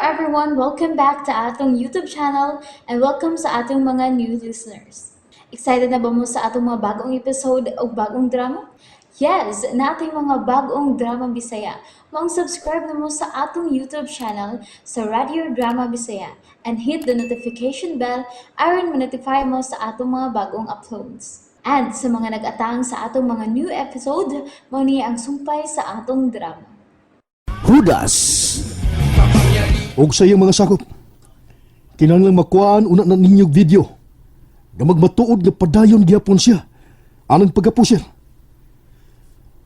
everyone, welcome back to atong YouTube channel and welcome sa atong mga new listeners. Excited na ba mo sa atong mga bagong episode o bagong drama? Yes, na ating mga bagong drama Bisaya. Mag-subscribe na mo sa atong YouTube channel sa Radio Drama Bisaya and hit the notification bell aron ma-notify mo sa atong mga bagong uploads. And sa mga nag-atang sa atong mga new episode, mo niya ang sumpay sa atong drama. Hudas og sa iyang mga sakop. Kinahanglan makuhaan una na ninyong video nga magmatuod nga padayon gyapon siya anang pagapusir.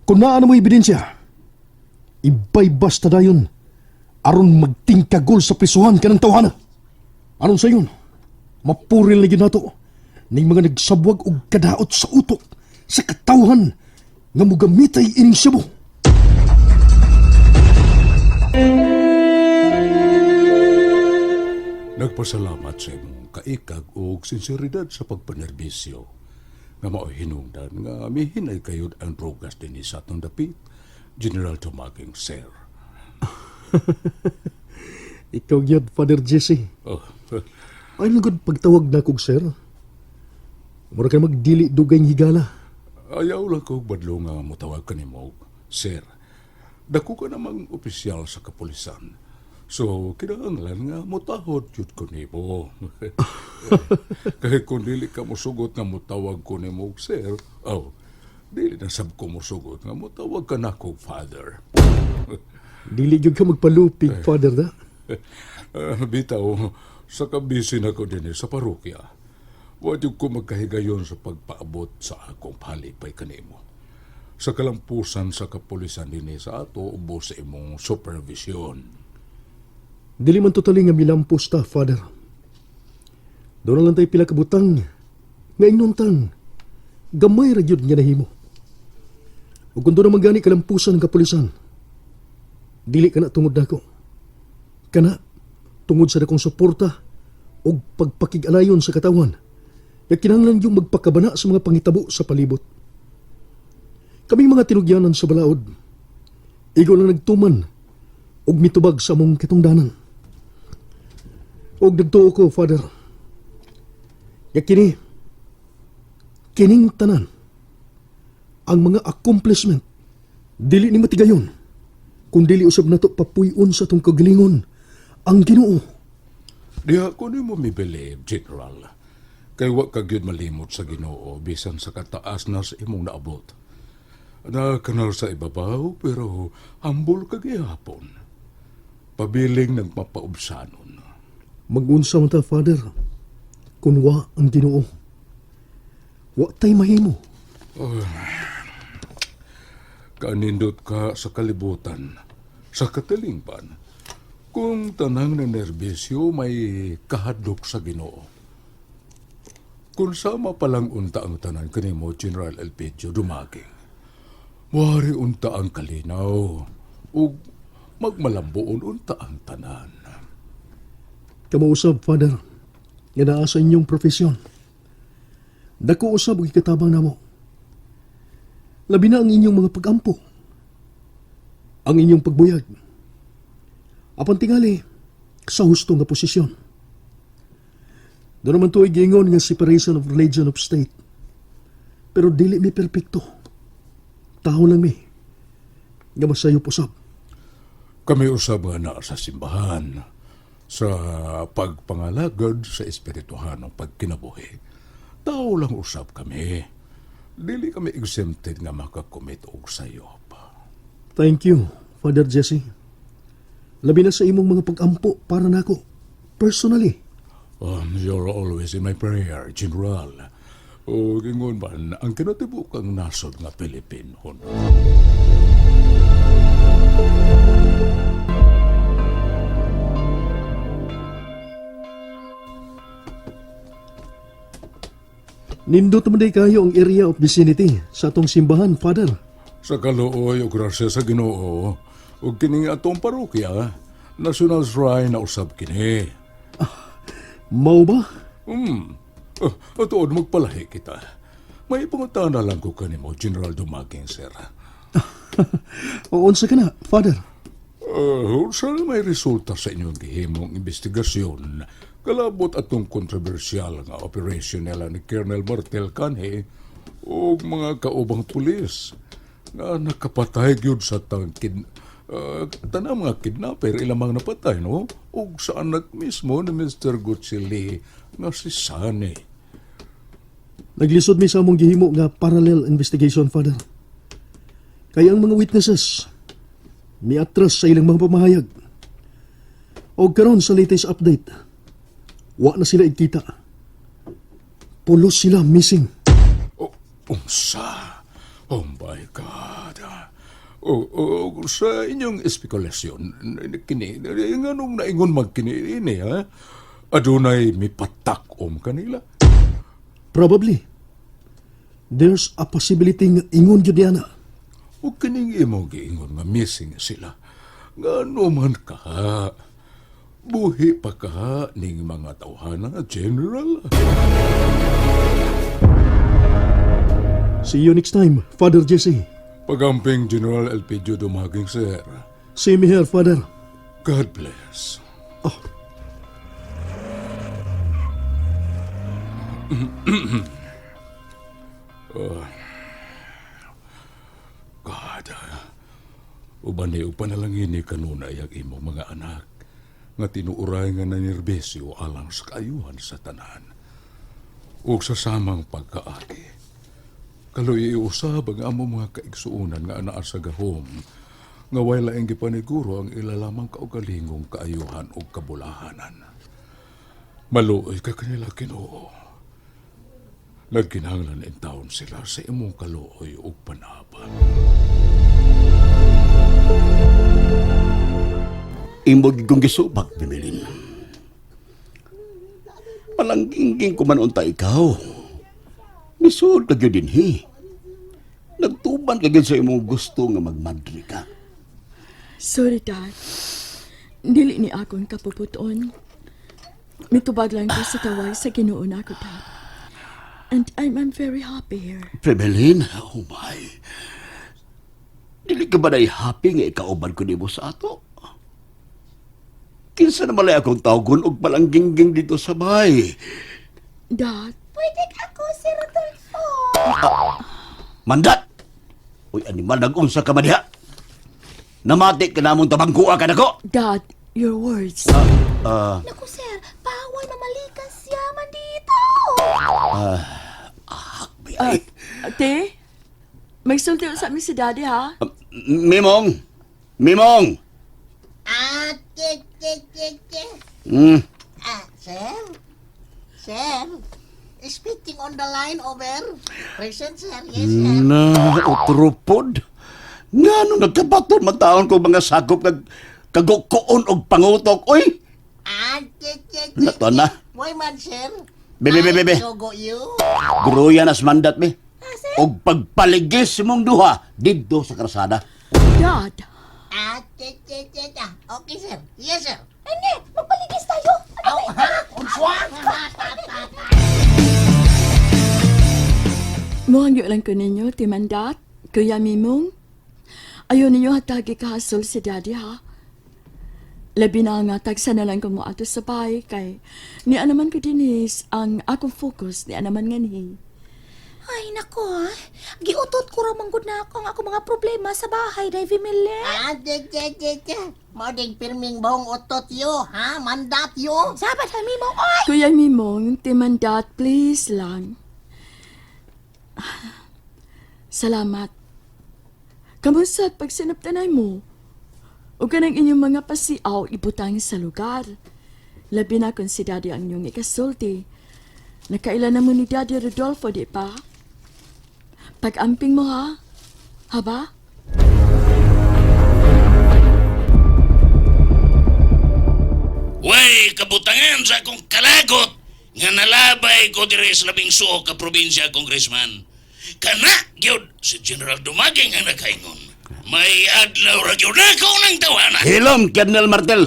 Kung naa na mo ebidensya, ibay basta dayon aron magtingkagol sa prisuhan kanang tawhana. Aron sa iyon, mapuril na gyud nato ning mga nagsabwag og kadaot sa utok sa katawhan nga mogamitay ining Cebu. Nagpasalamat sa imong kaikag o sinseridad sa pagpanerbisyo nga mao hinungdan nga mihinay kayod ang drogas dinhi sa atong dapit, General Tumaging Sir. Ikaw gyud, Father Jesse. Oh, Ay lagod pagtawag na kog sir. Mura kay magdili dugay ng higala. ayaw lang ko badlo nga mutawag kanimo, Sir. Dako ka namang opisyal sa kapulisan. So, kinahanglan nga mutahod yun ko nimo. Kahit kung dili ka musugot nga mutawag ko nimo, Sir, dili na sab ko musugot nga mutawag ka na kong Father. Dili gyud ka magpalupig, Father da. Bitaw, sa kabisi na ko din sa parokya. Wadi ko magkahigayon sa pagpaabot sa akong palipay kanimo. Sa kalampusan sa kapulisan din sa ato, ubo sa imong supervision. Dili man totally nga milampos ta, Father. Doon lang tayo pila kabutang. Nga inuntang, gamay ra gyud nga nahimo. Ug kung doon naman gani kalampusan ng kapulisan, dili ka na tungod nako. Kana, tungod sa dakong suporta o pagpakig-alayon sa katawan, na kinahanglan yung magpakabana sa mga pangitabo sa palibot. Kaming mga tinugyanan sa balaod, igo lang nagtuman og mitubag sa mong kitungdanan. Og nagtuo ko, Father, ya kining tanan, ang mga accomplishment, dili ni matigayon, kung dili usab nato papuyon sa tong kagalingon, ang Ginoo. Diha ko ni mo mi-believe, General. Kay wa ka gyud malimot sa Ginoo bisan sa kataas na sa imong naabot. Nakanal sa ibabaw pero humble ka gihapon. Pabiling nagmapaubsanon. Mag-unsa man ta, Father, kung wa ang Ginoo. Wa tay mahimo. Kanindot ka sa kalibutan, sa katalingpan, kung tanang na nerbisyo may kahadlok sa Ginoo. Kung sama palang unta ang tanan kanimo, General Elpidio Dumaging, wari unta ang kalinaw, ug magmalambuon unta ang tanan. Kamausab, Father, nga naa sa inyong profesyon. Dako usab og ikatabang namo. Labi na ang inyong mga pagampo, ang inyong pagbuyag. Apan tingali, sa husto nga posisyon. Doon naman ito igingon nga separation of religion of state. Pero dili mi perpekto. Tao lang mi. Nga masayo pusab. Kami usab nga na sa simbahan, sa pagpangalagad sa espirituhan ng pagkinabuhi. Tao lang usab kami. Dili kami exempted nga makakomit og sayop. Thank you, Father Jesse. Labi na sa imong mga pagampo para nako. Personally. You're always in my prayer, General. O gingon man, ang kinatibukang nasod nga Pilipinon. Nindot man day kayo ang area of vicinity sa atong simbahan, Father. Sa kaluoy o grasya sa Ginoo, o kining atong parokya, National Shrine na usab kini. Mao ba? Atuod magpalahi kita. May pangutana lang ko kanimo, General Dumaging, Sir. O unsa ka na, Father? Sana may resulta sa inyong gihimong investigasyon. Kalabot atong kontrobersyal nga operasyon nila ni Colonel Martel kanhe o mga kaubang pulis nga nakapatay gyud sa tanang mga kidnapper ilamang napatay, no? O sa anak mismo ni Mr. Gucci nga si Sunny. Naglisod mi sa among gihimo nga parallel investigation, Father. Kaya ang mga witnesses miatras sa ilang mga pamahayag. O karon sa latest update, wa na sila igkita. Pulos sila missing. Unsa? Oh my God. Sa inyong espekulasyon, kini, nga nung naingon magkini ini, ha? Adunay mipatak kanila. Probably. There's a possibility nga ingon jud yana. O kining imo giingon nga missing sila. Nga man ka, buhi pa ka ning mga tawhana, General. See you next time, Father Jesse. Pagamping General Elpidio Dumaging, sir. Same here, Father. God bless. Oh, God, ubani upanalangin ni kanunay ang imong mga anak nga tinuuray nga nanerbesyo alang sa kaayuhan sa tanan. Ug sa samang pagkaagi, kaloy iusab ang among mga kaigsuunan nga anaa sa gahom nga way laing gipaniguro ang ilalamang kaugalingong kaayuhan ug kabulahanan. Maluoy ka kanila Ginoo. Nagkinahanglan in taon sila sa imong kaluoy ug panabang. Imog kong gisubak, Bimilin. Palanggingking ko man unta ikaw. Nisod ka gyud dinhi. Nagtuban ka gyud sa imong gusto nga magmadri ka. Sorry, Dad. Dili ni akong kapuputon. Mitubag lang ko sa tawag sa Ginoo nako, Dad. And I'm very happy here. Bimilin, oh my. Dili ka ba na happy nga ikauban ko nimo sa ato? Kinsa na malay akong tawgon og palanggingking dito sa bahay. Dad, Pwede ako, si Rodolfo. Mandat! Uy, animal, nag-unsa ka man diha. Namati ka namong tabangkua ka nako. Dad, your words. Naku, sir, bawal mamalikas yaman dito. Ay, Ate, may sulti sa amin si Daddy, ha? Mimong! Mimong! Hmm. Sir? Sir? Speaking on the line, over. Present, sir. Yes, sir. Na, utropod. Nga nung nagkabaton mataon ko mga sakop kagukoon og pangutok. Uy! Nato na. Why man, sir? Bebe. I sogo you. Gruyan as mandat me. Og pagpaligis mong duha didto sa krasada. Dad, Okay, sir. Yes, sir. Hindi, magpaligis tayo. Aw, ha? Unswang? muhang lang ko ninyo, Timandat, Kuya Mimong. Ayaw ninyo hatagi kahasol si Daddy, ha? Labi na nga, tagsa na lang ko mo ato sa bahay kay ni anaman ko dinis ang akong focus ni anaman nga ni. Ay, nako, ha? Giutot ko ramang gud na ako ang ako mga problema sa bahay, Davy Miller. Moding pirming bong otot yo, ha? Mandat yo. Sabat ha, Mimo. Oy! Kuya Mimong, Timandat, please lang. Salamat. Kamusta at pagsinaptanay mo? O ka ng inyong mga pasiaw ibutang sa lugar. Labi na kung si Daddy ang inyong ikasulti. Nakailan na mo ni Daddy Rodolfo, di pa? Pag-amping mo, ha? Haba? Way, kabutangan sa akong kalagot nga nalabay ko dire sa labing suo ka probinsya, Congressman. Kana, gyud, si General Dumaging ang nakaingon. May adlaw ra gyud ako ng tawanan. Hilom, Colonel Martel.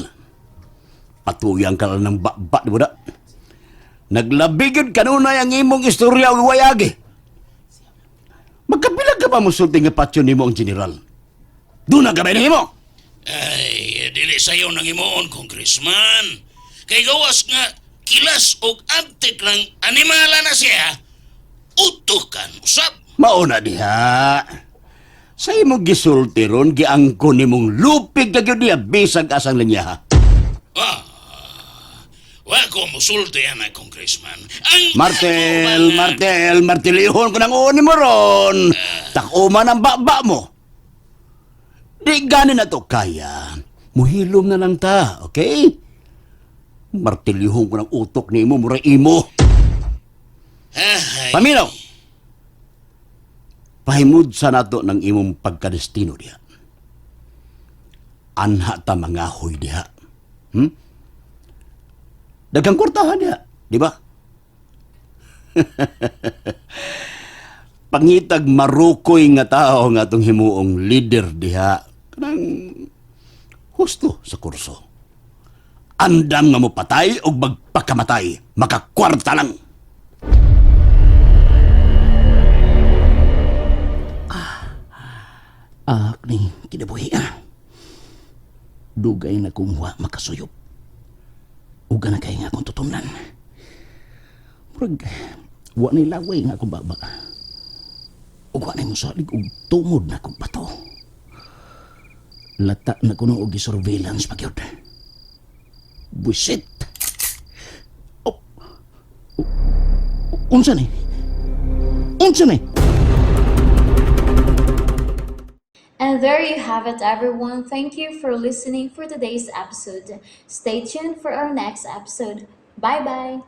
Patuyang ka lang ng baba, di ba na? Naglabigod kanunay ang imong istorya o wayagi. Magkapilag ka ba mo sulting nga patyon ni mo ang general? Doon ang gabay na mo! Ay, dili sayo nang himuon, Congressman. Kay gawas nga kilas og antik ng animala na siya, utukan usap. Mauna diha. Sa imong gisulti ron, giangko nimong lupig na gyud niya bisag asang linya. Ah, wa ko musulti ana, Congressman. Ang Martilihon ko ng uni mo ron. Takuman ang baba mo. Di gani na to kaya. Muhilom na lang ta, okay? Martilihon ko ng utok ni mo, mura imo. Ahay. Paminaw! Pahimud sa nato ng imong pagkadestino diha. Anha ta mga hoy diha. Dagang kwartahan diha, di ba? Pangitag marukoy nga tao nga itong himuong leader diha. Kanang husto sa kurso. Andam nga mo patay o magpakamatay, makakwarta lang. Ning kinabuhi Dugay na kung wa makasuyop. Uga na kay nga akong tutumnan. Murag, wa ni laway nga akong baba. Uga na yung salig og tumod na akong bato. Lata na kuno og surveillance pagyod. Buisit. Unsa ni? Unsa ni? And there you have it, everyone. Thank you for listening for today's episode. Stay tuned for our next episode. Bye bye.